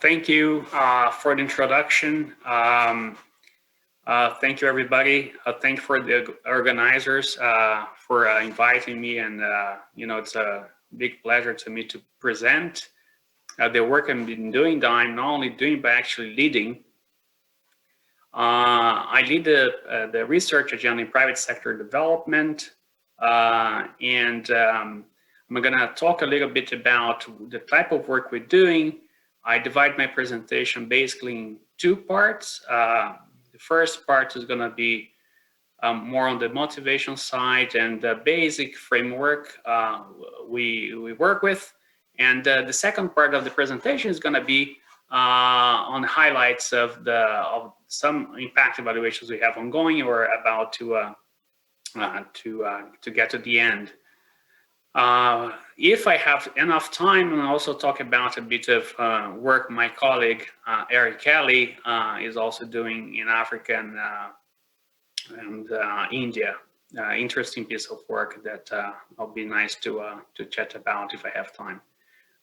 Thank you for the introduction. Thank you, everybody. Thank you for the organizers for inviting me, and it's a big pleasure to me to present the work I've been doing. That I'm not only doing but actually leading. I lead the research agenda in private sector development, and I'm going to talk a little bit about the type of work we're doing. I divide my presentation basically in two parts. The first part is going to be more on the motivation side and the basic framework we work with. And the second part of the presentation is going to be on highlights of some impact evaluations we have ongoing or about to get to the end. If I have enough time, I'll also talk about a bit of work my colleague Eric Kelly is also doing in Africa and India. Interesting piece of work that will be nice to chat about if I have time.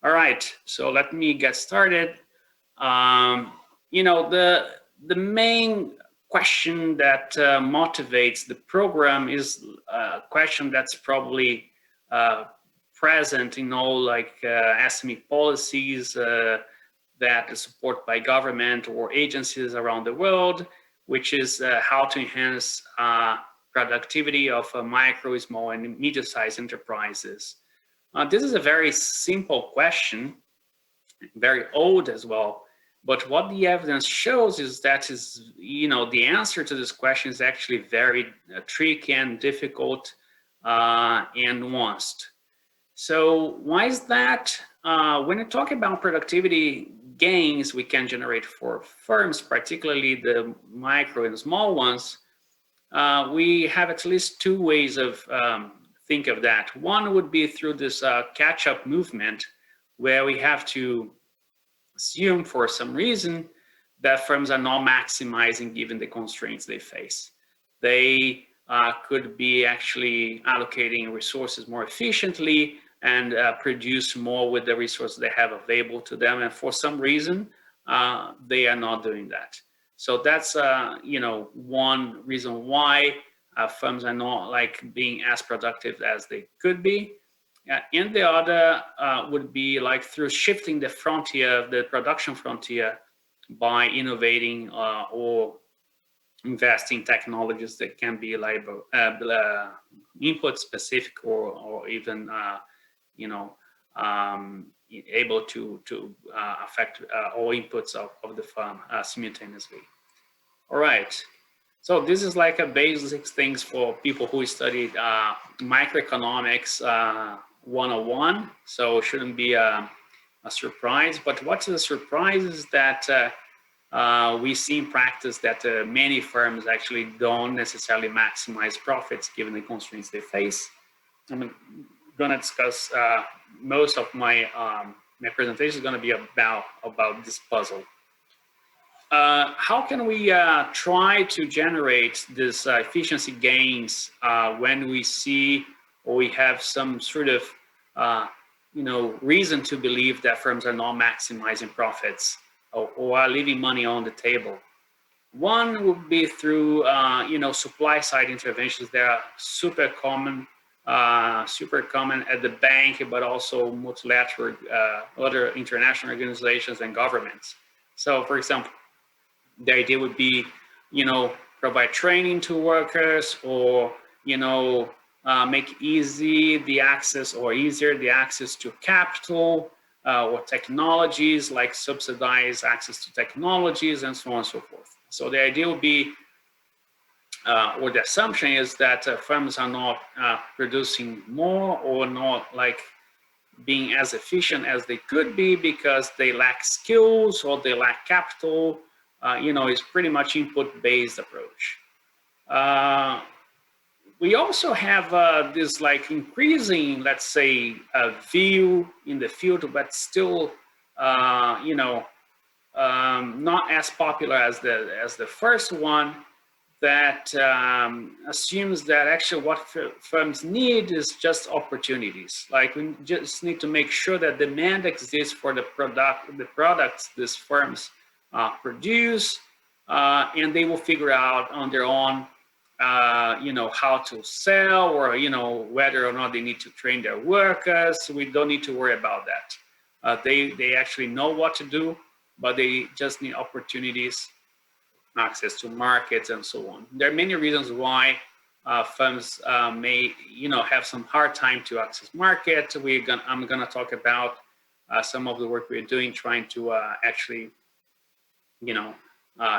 All right, so let me get started. The main question that motivates the program is a question that's probably present in all SME policies that is supported by government or agencies around the world, which is how to enhance productivity of micro, small, and medium-sized enterprises. This is a very simple question, very old as well. But what the evidence shows is that the answer to this question is actually very tricky and difficult and nuanced. So why is that? When you talk about productivity gains we can generate for firms, particularly the micro and small ones, we have at least two ways of think of that. One would be through this catch-up movement, where we have to assume for some reason that firms are not maximizing given the constraints they face. They could be actually allocating resources more efficiently and produce more with the resources they have available to them. And for some reason, they are not doing that. So that's one reason why firms are not being as productive as they could be. And the other would be through shifting the frontier, the production frontier, by innovating or investing in technologies that can be input specific or even able to affect all inputs of the firm simultaneously. All right. So this is like a basic things for people who studied microeconomics 101. So it shouldn't be a surprise. But what's the surprise is that we see in practice that many firms actually don't necessarily maximize profits given the constraints they face. I'm going to discuss most of my presentation is going to be about this puzzle. How can we try to generate this efficiency gains when we see or we have some sort of reason to believe that firms are not maximizing profits or are leaving money on the table? One would be through supply side interventions that are super common at the bank, but also multilateral other international organizations and governments. So, for example, the idea would be, provide training to workers or, make easier the access to capital or technologies, like subsidize access to technologies and so on and so forth. So the idea would be, or the assumption is that firms are not producing more or not being as efficient as they could be because they lack skills or they lack capital. It's pretty much input-based approach. We also have this increasing, let's say, view in the field, but still, not as popular as the first one, that assumes that actually what firms need is just opportunities. Like we just need to make sure that demand exists for the products these firms produce, and they will figure out on their own, how to sell, or whether or not they need to train their workers. We don't need to worry about that. They actually know what to do, but they just need opportunities, access to markets, and so on. There are many reasons why firms may, have some hard time to access market. I'm gonna talk about some of the work we're doing, trying to actually,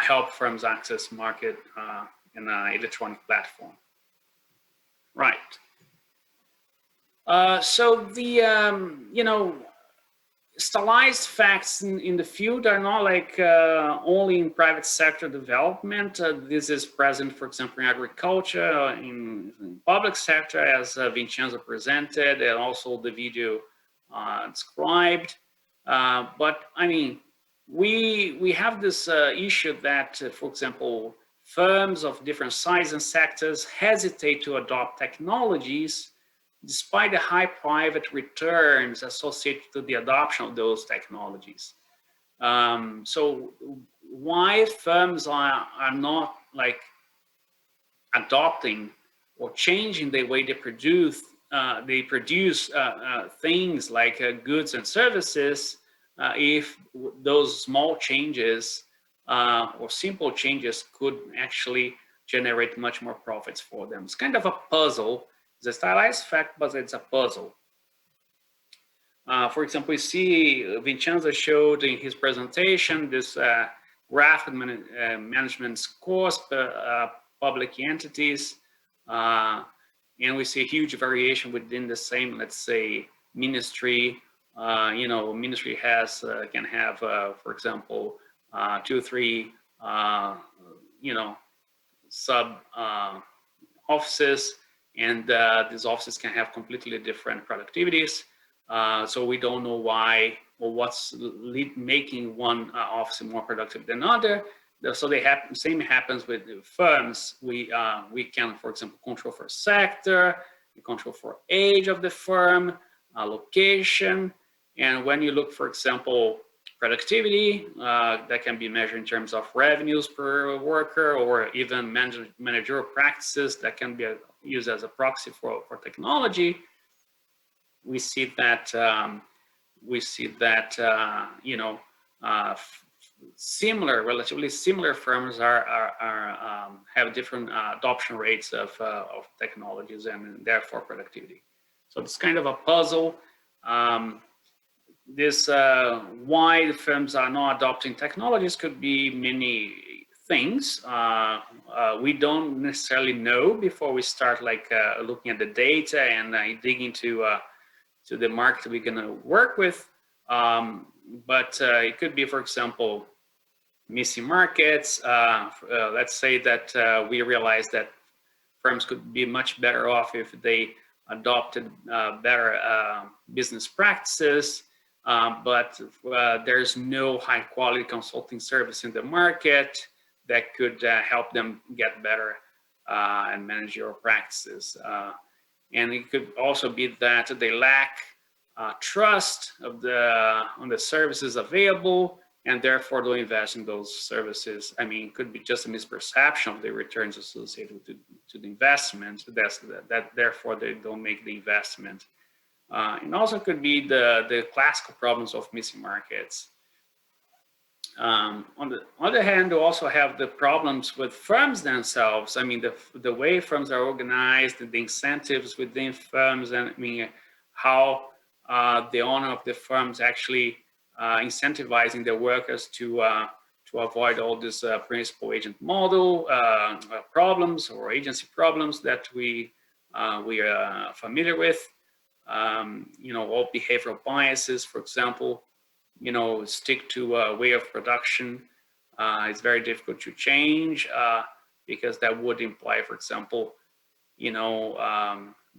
help firms access market in an electronic platform. Right. So the, stylized facts in the field are not like only in private sector development. This is present, for example, in agriculture, in public sector, as Vincenzo presented, and also the video described. But I mean, we have this issue that, for example, firms of different sizes and sectors hesitate to adopt technologies despite the high private returns associated to the adoption of those technologies. So why firms are not like adopting or changing the way they produce things like goods and services, if those small changes or simple changes could actually generate much more profits for them. It's kind of a puzzle. It's a stylized fact, but it's a puzzle. For example, we see Vincenzo showed in his presentation this graph management scores per public entities, and we see a huge variation within the same, let's say, ministry. Ministry can have, for example, 2 or 3, sub offices, and these offices can have completely different productivities. So we don't know why or what's making one office more productive than other. So same happens with firms. We can, for example, control for sector, we control for age of the firm, location, and when you look, for example, productivity, that can be measured in terms of revenues per worker, or even managerial practices that can be used as a proxy for technology. We see that relatively similar firms have different adoption rates of technologies and therefore productivity. So it's kind of a puzzle. Why the firms are not adopting technologies could be many things. We don't necessarily know before we start looking at the data and digging into to the market we're going to work with. But it could be, for example, missing markets. Let's say that we realize that firms could be much better off if they adopted better business practices, but there's no high quality consulting service in the market that could help them get better and manage your practices. And it could also be that they lack trust on the services available, and therefore don't invest in those services. I mean, it could be just a misperception of the returns associated to the investment. Therefore they don't make the investment. And also could be the classical problems of missing markets. On the other hand, we also have the problems with firms themselves. I mean, the way firms are organized, the incentives within firms, and I mean, how the owner of the firms actually incentivizing their workers to avoid all this principal agent model problems or agency problems that we are familiar with. All behavioral biases, for example, stick to a way of production. It's very difficult to change because that would imply, for example,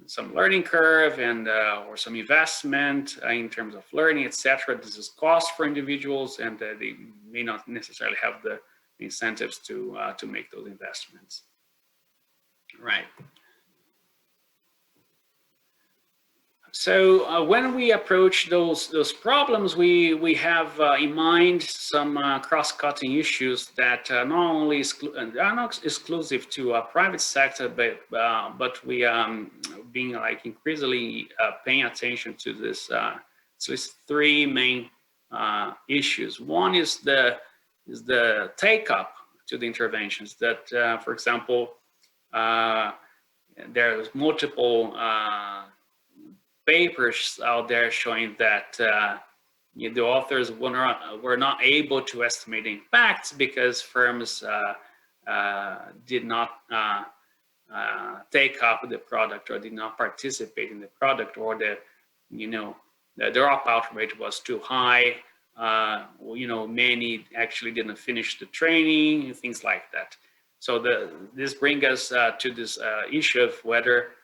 some learning curve and or some investment in terms of learning, etc. This is cost for individuals, and they may not necessarily have the incentives to make those investments. Right. So when we approach those problems, we have in mind some cross-cutting issues that not only are not exclusive to private sector, but we being like increasingly paying attention to this. At least three main issues. One is the take up to the interventions. That, for example, there's multiple papers out there showing that the authors were not able to estimate the impacts because firms did not take up the product or did not participate in the product, or the dropout rate was too high. Many actually didn't finish the training and things like that. So this brings us to this issue of whether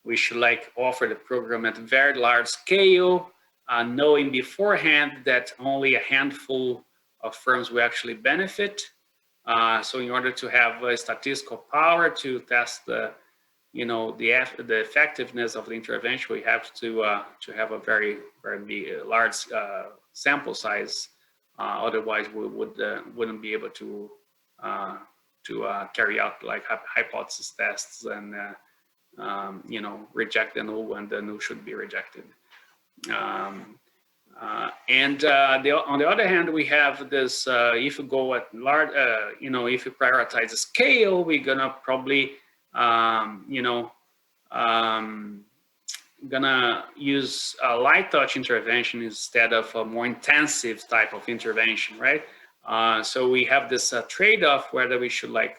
we should offer the program at a very large scale, knowing beforehand that only a handful of firms will actually benefit. So in order to have a statistical power to test the effectiveness of the intervention, we have to have a very large sample size. Otherwise, we wouldn't be able to carry out hypothesis tests and reject the null when the null should be rejected. On the other hand, we have this, if you go at large, if you prioritize the scale, we're gonna probably, gonna use a light touch intervention instead of a more intensive type of intervention, right? So we have this trade-off whether we should we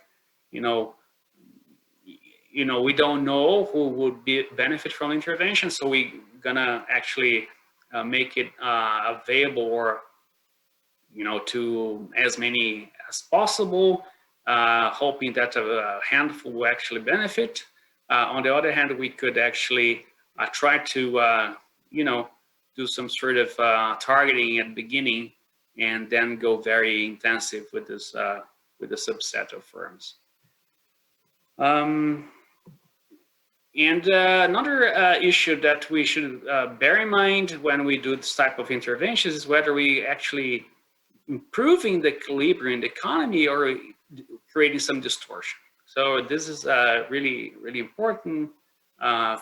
don't know who would benefit from intervention, so we're gonna actually make it available or to as many as possible, hoping that a handful will actually benefit. On the other hand, we could actually try to do some sort of targeting at the beginning and then go very intensive with this with a subset of firms. And another issue that we should bear in mind when we do this type of interventions is whether we actually improving the equilibrium in the economy or creating some distortion. So this is a really important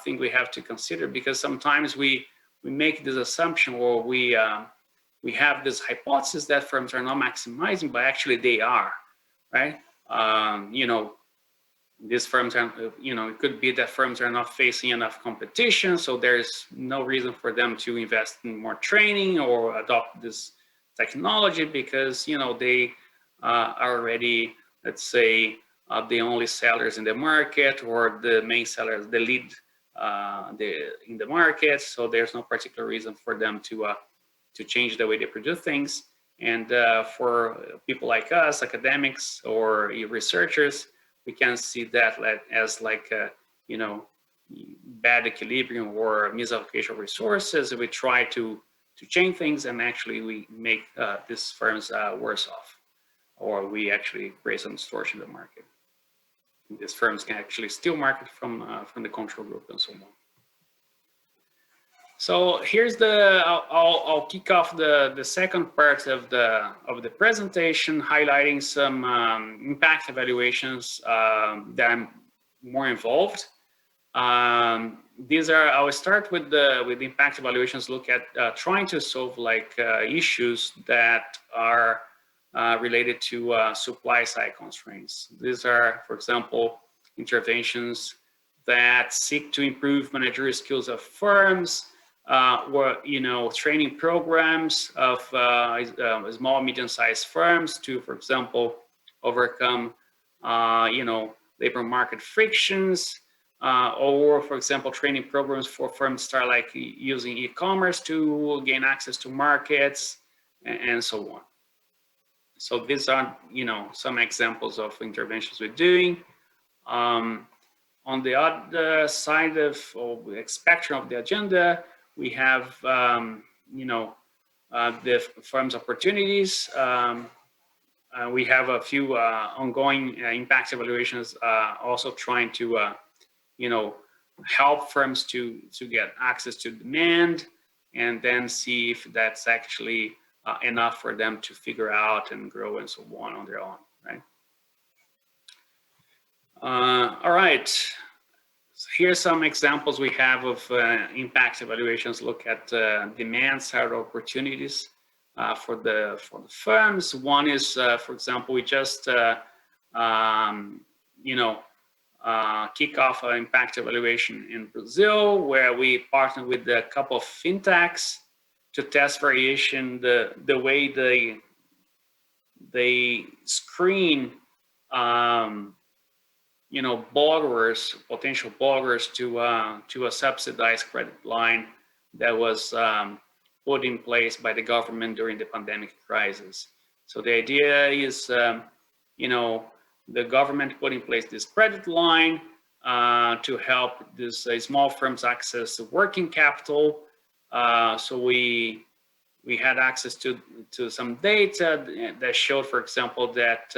thing we have to consider, because sometimes we make this assumption, or we have this hypothesis that firms are not maximizing, but actually they are, right? These firms are, it could be that firms are not facing enough competition, so there's no reason for them to invest in more training or adopt this technology because, they are already, let's say, the only sellers in the market, or the main sellers, the lead in the market. So there's no particular reason for them to change the way they produce things. And for people like us, academics or researchers, we can see that as bad equilibrium or misallocation of resources. We try to change things, and actually we make these firms worse off, or we actually create some distortion in the market. These firms can actually steal market from the control group and so on. So here's I'll kick off the second part of the presentation, highlighting some impact evaluations that I'm more involved. These are, I will start with the impact evaluations, look at trying to solve issues that are related to supply side constraints. These are, for example, interventions that seek to improve managerial skills of firms, or training programs of small, medium-sized firms to, for example, overcome labor market frictions, or, for example, training programs for firms start using e-commerce to gain access to markets, and so on. So these are some examples of interventions we're doing. On the other side of the spectrum of the agenda, we have the firm's opportunities. we have a few ongoing impact evaluations, also trying to, help firms to get access to demand, and then see if that's actually enough for them to figure out and grow and so on their own, right? All right. So here's some examples we have of impact evaluations. Look at demand side opportunities for the firms. One is, for example, we just kick off an impact evaluation in Brazil, where we partner with a couple of fintechs to test variation, the way they screen borrowers, potential borrowers to a subsidized credit line that was put in place by the government during the pandemic crisis. So the idea is, the government put in place this credit line to help these small firms access working capital. So we had access to some data that showed, for example, that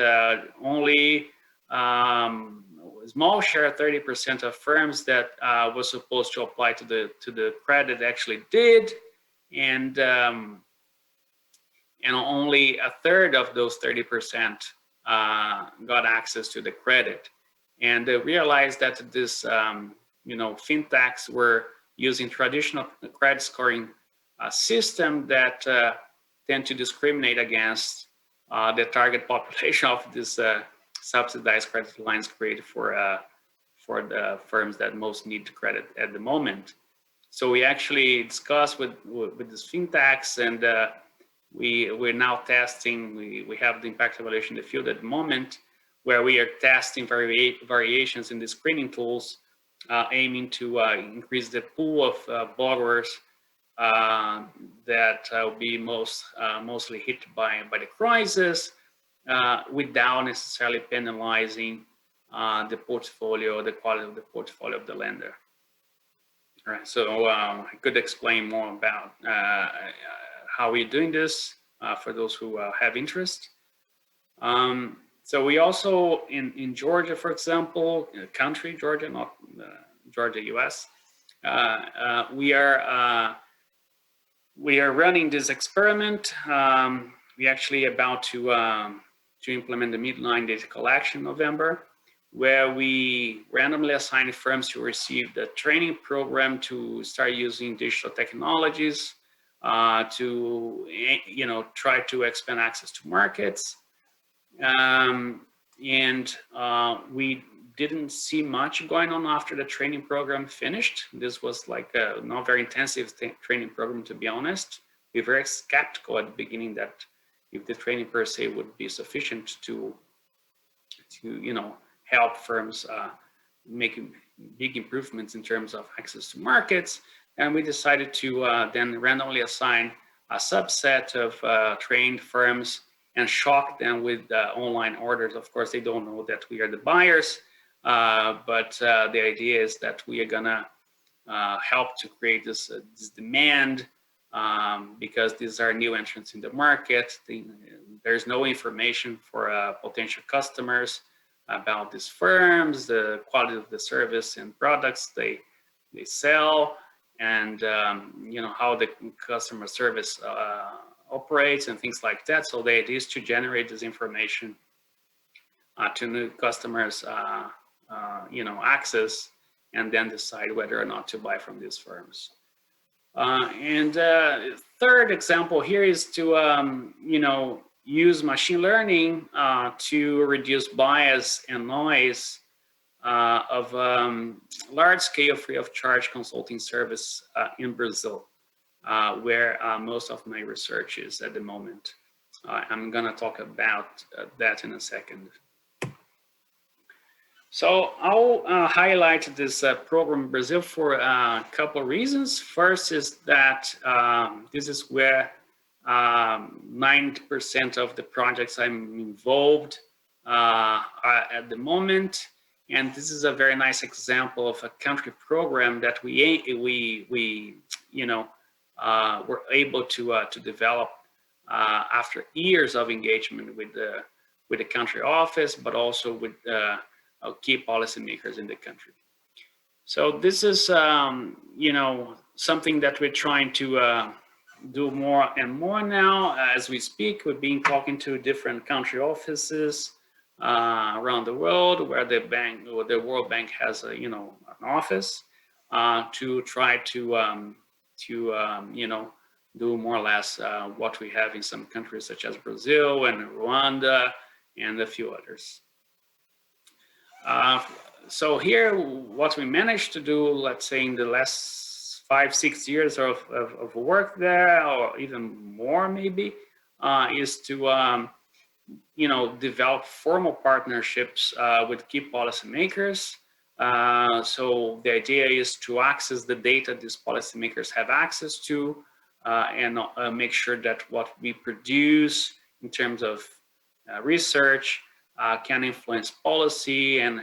only a small share, 30% of firms that was supposed to apply to the credit actually did, and only a third of those 30% got access to the credit. And they realized that this, fintechs were using traditional credit scoring system that tend to discriminate against the target population of this subsidized credit lines created for the firms that most need credit at the moment. So we actually discussed with these fintechs, and we're now testing. We have the impact evaluation in the field at the moment, where we are testing variations in the screening tools, aiming to increase the pool of borrowers that will be mostly hit by the crisis, without necessarily penalizing the portfolio, the quality of the portfolio of the lender. All right, so I could explain more about how we're doing this for those who have interest. So we also, in Georgia, for example, country Georgia, not Georgia, US, we are running this experiment. We actually about to implement the midline data collection in November, where we randomly assign firms to receive the training program to start using digital technologies to try to expand access to markets. We didn't see much going on after the training program finished. This was like a not very intensive training program, to be honest. We were very skeptical at the beginning that if the training per se would be sufficient to help firms make big improvements in terms of access to markets. And we decided to then randomly assign a subset of trained firms and shock them with online orders. Of course, they don't know that we are the buyers, but the idea is that we are gonna help to create this demand, because these are new entrants in the market. There's no information for potential customers about these firms, the quality of the service and products they sell, and how the customer service operates and things like that. So the idea is to generate this information to new customers, access, and then decide whether or not to buy from these firms. Third example here is to use machine learning to reduce bias and noise of large-scale free of charge consulting service in Brazil, where most of my research is at the moment. I'm gonna talk about that in a second. So I'll highlight this program in Brazil for a couple of reasons. First is that this is where 90% of the projects I'm involved are at the moment. And this is a very nice example of a country program that we were able to develop after years of engagement with the with the country office, but also with key policymakers in the country. So this is, something that we're trying to do more and more now as we speak. We've been talking to different country offices around the world where the bank or the World Bank has an office to try to do more or less what we have in some countries such as Brazil and Rwanda and a few others. So here, what we managed to do, let's say in the last 5-6 years of work there, or even more maybe, is to develop formal partnerships with key policymakers. So the idea is to access the data these policymakers have access to, and make sure that what we produce in terms of research can influence policy, and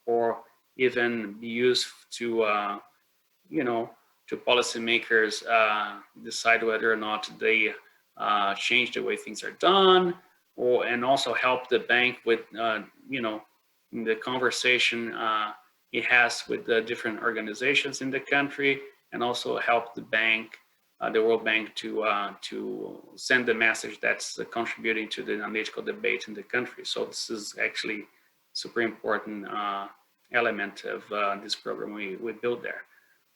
or even be used to to policymakers decide whether or not they change the way things are done, and also help the bank with in the conversation it has with the different organizations in the country, and also help the bank, the World Bank, to send the message that's contributing to the analytical debate in the country. So this is actually super important element of this program we built there.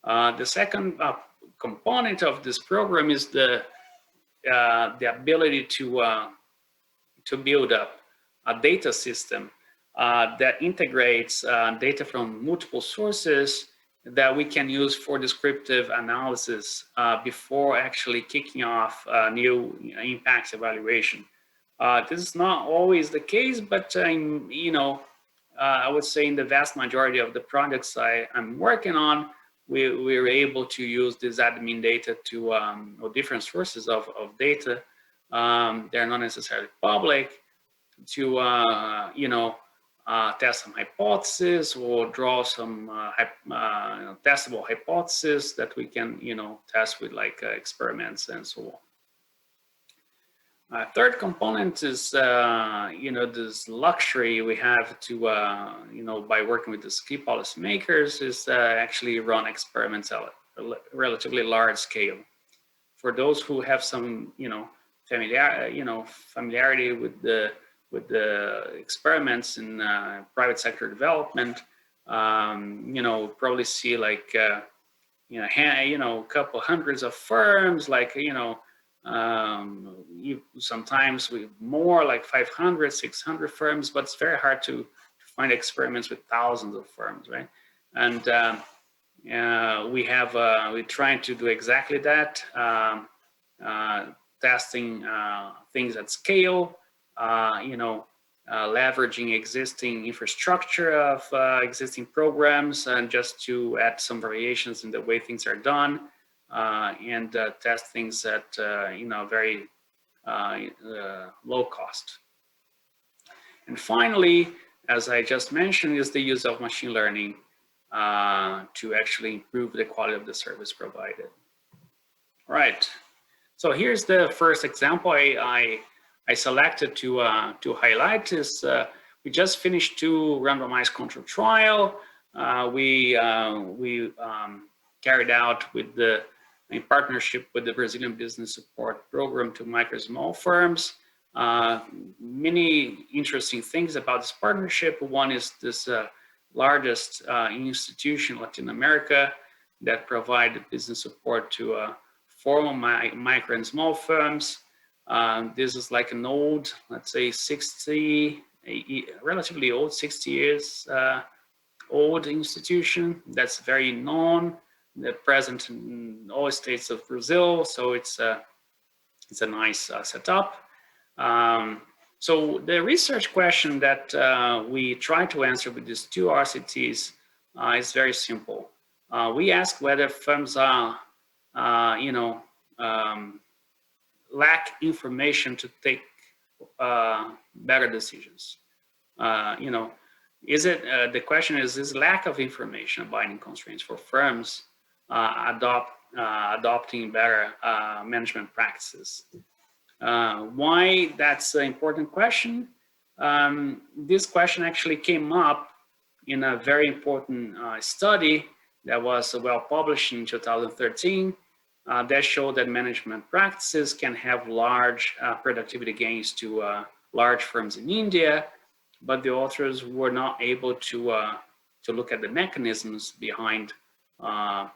The second component of this program is the ability to build up a data system that integrates data from multiple sources that we can use for descriptive analysis before actually kicking off new impacts evaluation. This is not always the case, but I would say in the vast majority of the projects I'm working on, we're able to use this admin data to, or different sources of data, they're not necessarily public, to test some hypotheses or draw some testable hypotheses that we can test with like experiments and so on. Third component is this luxury we have to by working with the key policymakers is actually run experiments at a relatively large scale. For those who have some familiarity with the experiments in private sector development, probably see like a couple hundreds of firms, like sometimes with more like 500, 600 firms, but it's very hard to find experiments with thousands of firms, right? And we're trying to do exactly that, testing things at scale, leveraging existing infrastructure of existing programs, and just to add some variations in the way things are done, and test things at very low cost. And finally, as I just mentioned, is the use of machine learning to actually improve the quality of the service provided. All right. So here's the first example I selected to highlight is we just finished 2 randomized control trial. We carried out in partnership with the Brazilian Business Support Program to micro small firms. Many interesting things about this partnership. One is this largest institution in Latin America that provided business support to formal micro and small firms. This is like an old, let's say relatively old, 60 years old institution that's very known. They're present in all states of Brazil, so it's a nice setup. So the research question that we try to answer with these 2 RCTs is very simple. We ask whether firms are lack information to take better decisions. Is it the question is lack of information a binding constraints for firms adopting better management practices? Why that's an important question? This question actually came up in a very important study that was well published in 2013 that showed that management practices can have large productivity gains to large firms in India, but the authors were not able to look at the mechanisms behind the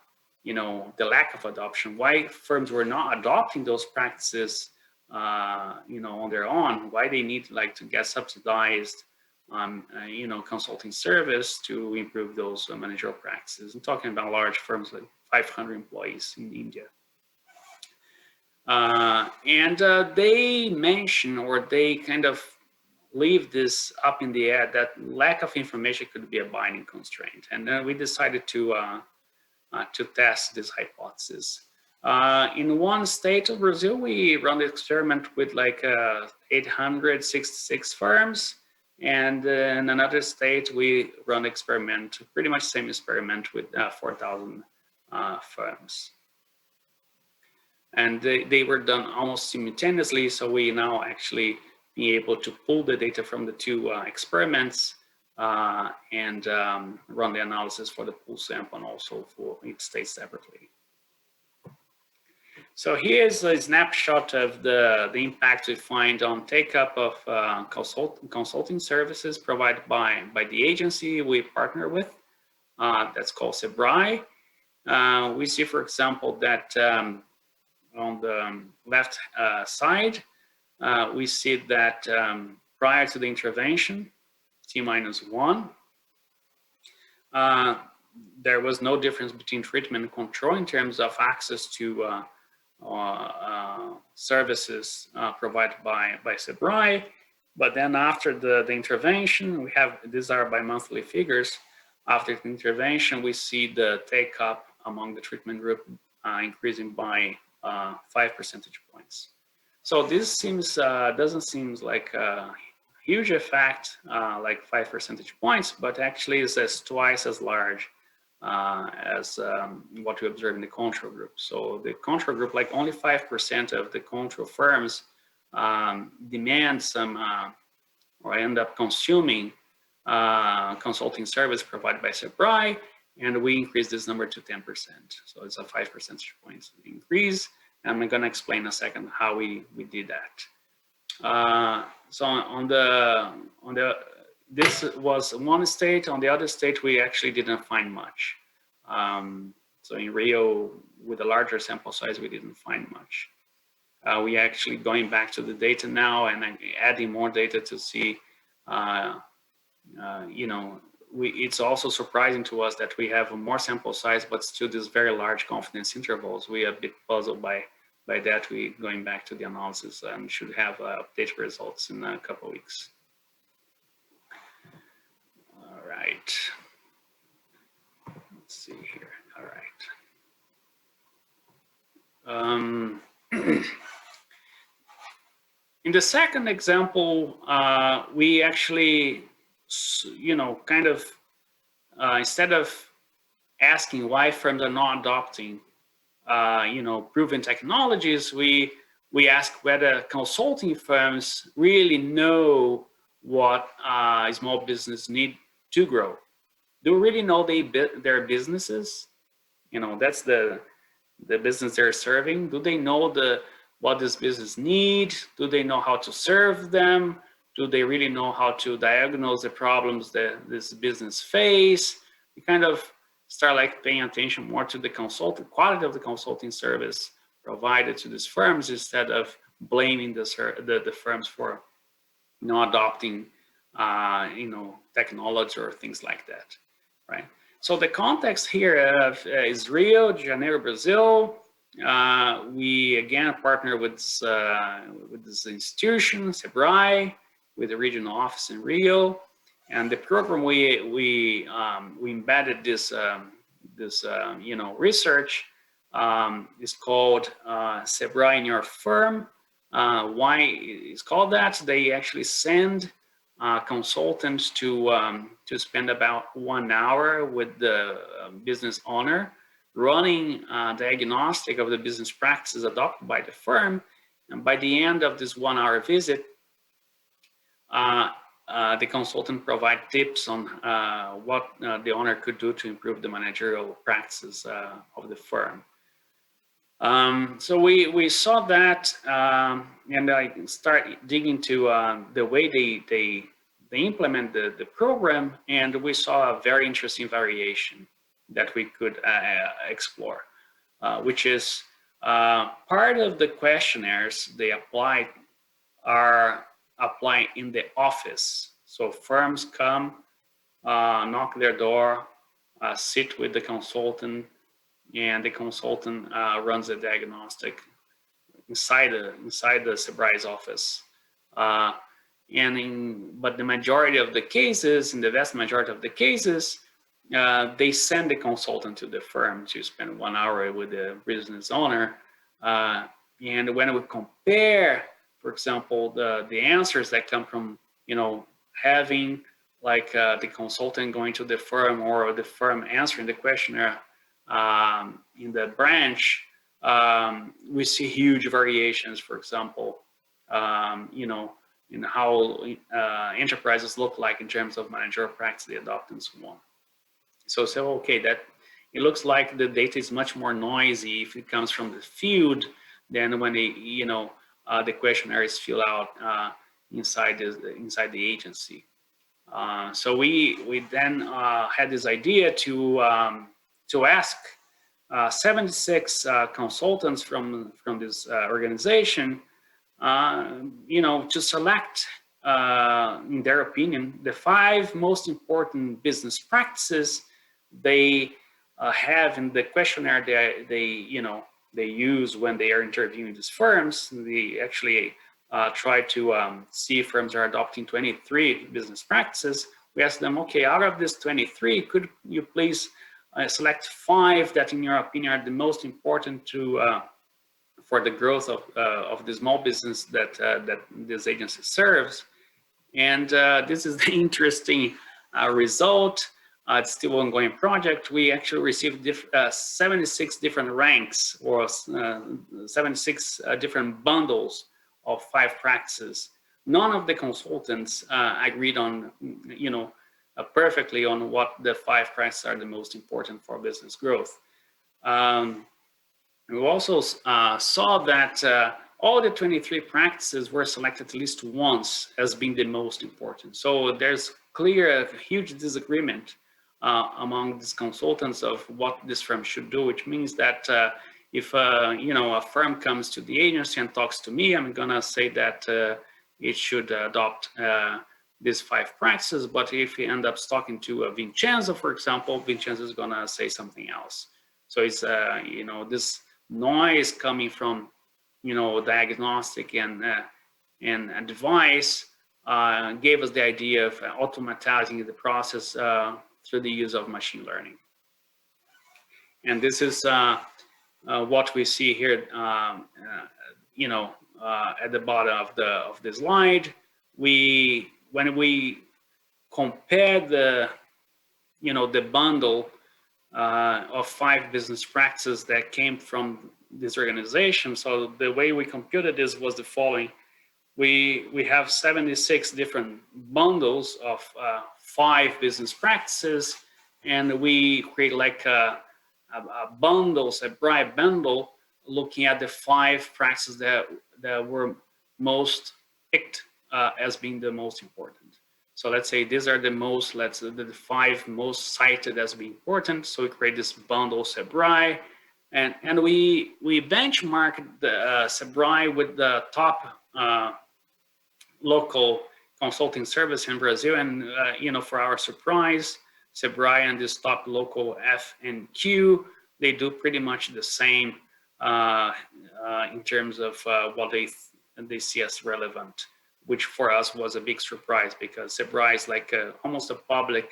lack of adoption, why firms were not adopting those practices on their own, why they need to get subsidized consulting service to improve those managerial practices. I'm talking about large firms like 500 employees in India. They mention, or they kind of leave this up in the air, that lack of information could be a binding constraint. And then we decided to test this hypothesis. In one state of Brazil, we run the experiment with 866 firms. And in another state, we run the experiment, pretty much the same experiment, with 4,000 firms. And they were done almost simultaneously, so we now actually be able to pull the data from the two experiments and run the analysis for the pool sample and also for each state separately. So here's a snapshot of the impact we find on take-up of consulting services provided by the agency we partner with. That's called SEBRAE. We see, for example, that on the left side, we see that prior to the intervention, T-1, there was no difference between treatment and control in terms of access to services provided by SEBRAE. But then after the intervention, we have, these are bi-monthly figures. After the intervention, we see the take-up among the treatment group increasing by 5 percentage points. So this seems doesn't seem like a huge effect, like 5 percentage points, but actually is twice as large as what we observe in the control group. So the control group, like only 5% of the control firms demand some or end up consuming consulting service provided by SEBRAE, and we increase this number to 10%. So it's a 5 percentage points increase. And I'm going to explain in a second how we did that. So on the this was one state. On the other state, we actually didn't find much. So in Rio, with a larger sample size, we didn't find much. We actually going back to the data now and adding more data to see, it's also surprising to us that we have a more sample size, but still these very large confidence intervals. We are a bit puzzled by that. We going back to the analysis and should have updated results in a couple of weeks. All right. Let's see here. All right. In the second example, we actually, kind of, instead of asking why firms are not adopting, proven technologies, we ask whether consulting firms really know what small business need to grow. Do we really know their businesses? That's the business they're serving. Do they know what this business needs? Do they know how to serve them? Do they really know how to diagnose the problems that this business face? We kind of start paying attention more to the quality of the consulting service provided to these firms instead of blaming the firms for not adopting technology or things like that, right? So the context here is Rio de Janeiro, Brazil. We again partner with this institution, SEBRAE, with the regional office in Rio, and the program we embedded this research is called SEBRAE in Your Firm. Why it's called that? They actually send consultants to spend about 1 hour with the business owner, running diagnostic of the business practices adopted by the firm. And by the end of this 1 hour visit, the consultant provide tips on what the owner could do to improve the managerial practices of the firm. So we saw that, and I start digging to the way they implement the program, and we saw a very interesting variation that we could explore, which is part of the questionnaires they apply are applied in the office. So firms come, knock their door, sit with the consultant, and the consultant runs a diagnostic inside the SEBRAE's office. But the majority of the cases, in the vast majority of the cases, they send the consultant to the firm to spend 1 hour with the business owner. And when we compare, for example, the answers that come from, having like the consultant going to the firm or the firm answering the questionnaire in the branch, we see huge variations, for example, in how enterprises look like in terms of managerial practice they adopt and so on. So okay, that it looks like the data is much more noisy if it comes from the field than when the questionnaire is filled out inside the agency. So we then had this idea to ask 76 consultants from this organization, to select, in their opinion, the 5 most important business practices they have in the questionnaire they use when they are interviewing these firms. They actually try to see if firms are adopting 23 business practices. We asked them, okay, out of this 23, could you please select 5 that, in your opinion, are the most important for the growth of the small business that this agency serves. And this is the interesting result. It's still an ongoing project. We actually received 76 different ranks, or 76 different bundles of 5 practices. None of the consultants agreed on, perfectly on what the 5 practices are the most important for business growth. We also saw that all the 23 practices were selected at least once as being the most important. So there's a huge disagreement among these consultants of what this firm should do, which means that if a firm comes to the agency and talks to me, I'm gonna say that it should adopt these 5 practices. But if he ends up talking to Vincenzo, for example, Vincenzo is gonna say something else. So it's this noise coming from diagnostic and advice gave us the idea of automatizing the process through the use of machine learning. And this is what we see here, at the bottom of the slide. When we compare the bundle of 5 business practices that came from this organization. So the way we computed this was the following. We have 76 different bundles of 5 business practices, and we create like a bright bundle, looking at the 5 practices that were most picked as being the most important. So let's say these are the 5 most cited as being important. So we create this bundle SEBRAE, and we benchmark the SEBRAE with the top local consulting service in Brazil. And for our surprise, SEBRAE and this top local F&Q, they do pretty much the same in terms of what they see as relevant, which for us was a big surprise, because SEBRAE is like almost a public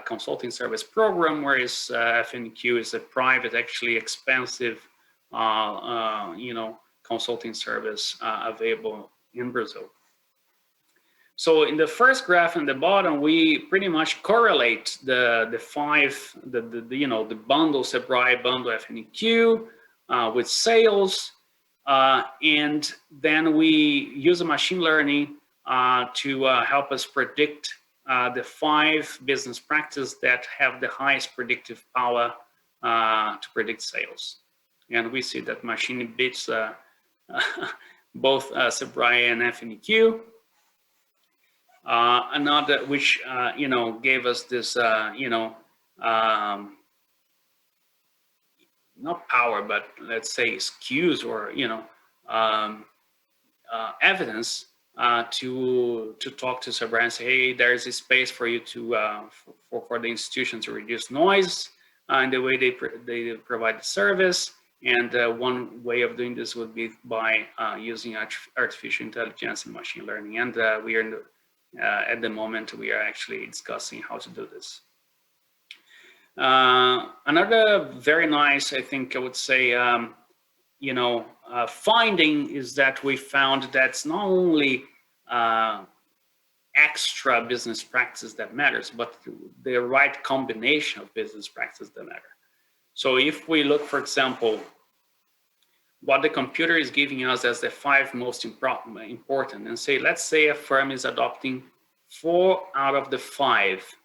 consulting service program, whereas F&Q is a private, actually expensive, consulting service available in Brazil. So in the first graph in the bottom, we pretty much correlate the 5, the bundle SEBRAE, bundle F&Q with sales. And then we use a machine learning to help us predict the 5 business practices that have the highest predictive power to predict sales. And we see that machine beats both Sabrai and FNEQ. Another, which gave us this, not power, but let's say excuse or evidence to talk to Sabrai and say, hey, there's a space for you to for the institution to reduce noise in the way they provide the service. And one way of doing this would be by using artificial intelligence and machine learning. And we are at the moment we are actually discussing how to do this. Another very nice, I think I would say, finding is that we found that's not only extra business practice that matters, but the right combination of business practices that matter. So if we look, for example, what the computer is giving us as the 5 most important, and say, let's say a firm is adopting 4 out of the 5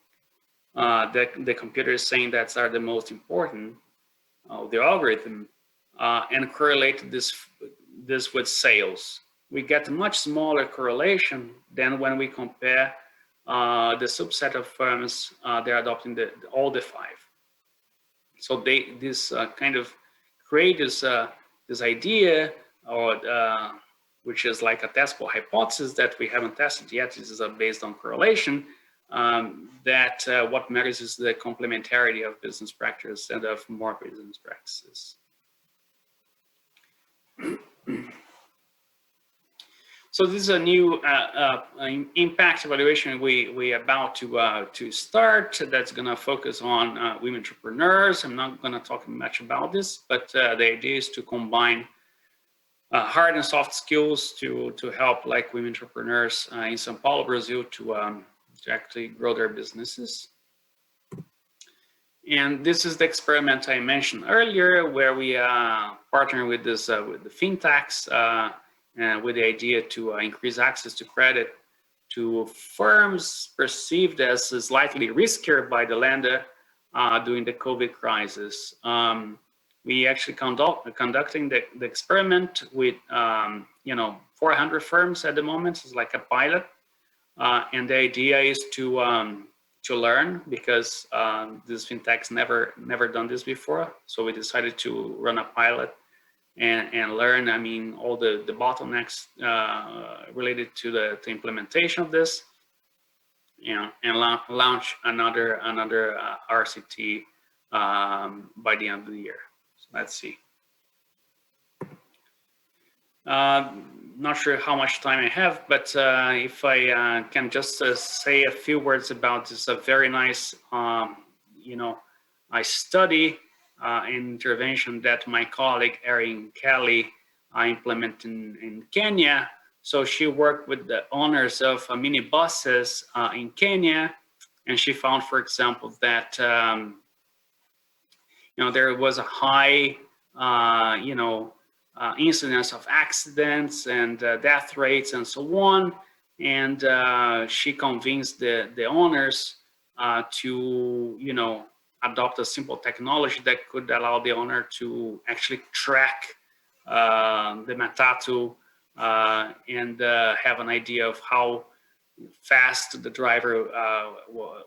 that the computer is saying that are the most important, the algorithm, and correlate this with sales. We get a much smaller correlation than when we compare the subset of firms they're adopting all the 5. So this kind of create this idea, or which is like a testable hypothesis that we haven't tested yet. This is based on correlation. That what matters is the complementarity of business practice and of more business practices. So this is a new impact evaluation we about to start. That's going to focus on women entrepreneurs. I'm not going to talk much about this, but the idea is to combine hard and soft skills to help like women entrepreneurs in São Paulo, Brazil, to actually grow their businesses. And this is the experiment I mentioned earlier, where we partner with this with the fintechs. With the idea to increase access to credit to firms perceived as slightly riskier by the lender during the COVID crisis. We actually conducting the experiment with 400 firms at the moment. It's like a pilot, and the idea is to learn, because these fintechs never done this before. So we decided to run a pilot and learn, I mean, all the bottlenecks related to the implementation of this, and launch another RCT by the end of the year. So let's see. Not sure how much time I have, but if I can just say a few words about this, a very nice, I study intervention that my colleague Erin Kelly implemented in Kenya. So she worked with the owners of minibuses in Kenya, and she found, for example, that there was a high incidence of accidents and death rates and so on. And she convinced the owners to adopt a simple technology that could allow the owner to actually track the matatu and have an idea of how fast the driver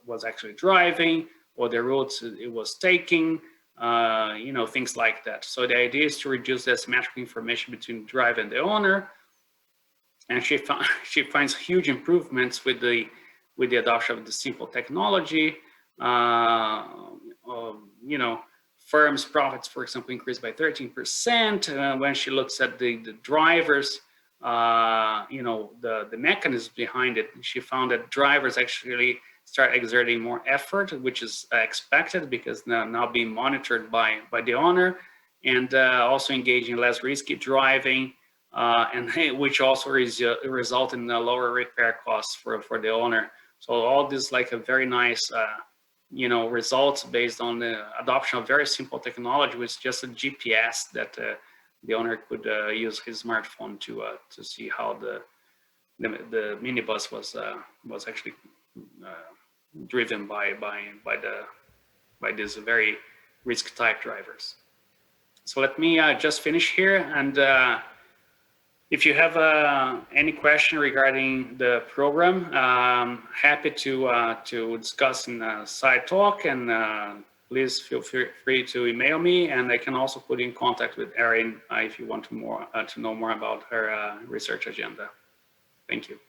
was actually driving, or the routes it was taking, things like that. So the idea is to reduce the asymmetric information between the driver and the owner. And she finds huge improvements with the adoption of the simple technology. Firms' profits, for example, increased by 13%. When she looks at the drivers, the mechanism behind it, she found that drivers actually start exerting more effort, which is expected because now being monitored by the owner, and also engaging in less risky driving, and which also result in lower repair costs for the owner. So all this like a very nice results based on the adoption of very simple technology, with just a GPS that the owner could use his smartphone to see how the minibus was actually driven by these very risk type drivers. So let me just finish here, and if you have any question regarding the program, happy to discuss in a side talk, and please feel free to email me, and I can also put you in contact with Erin if you want to know more about her research agenda. Thank you.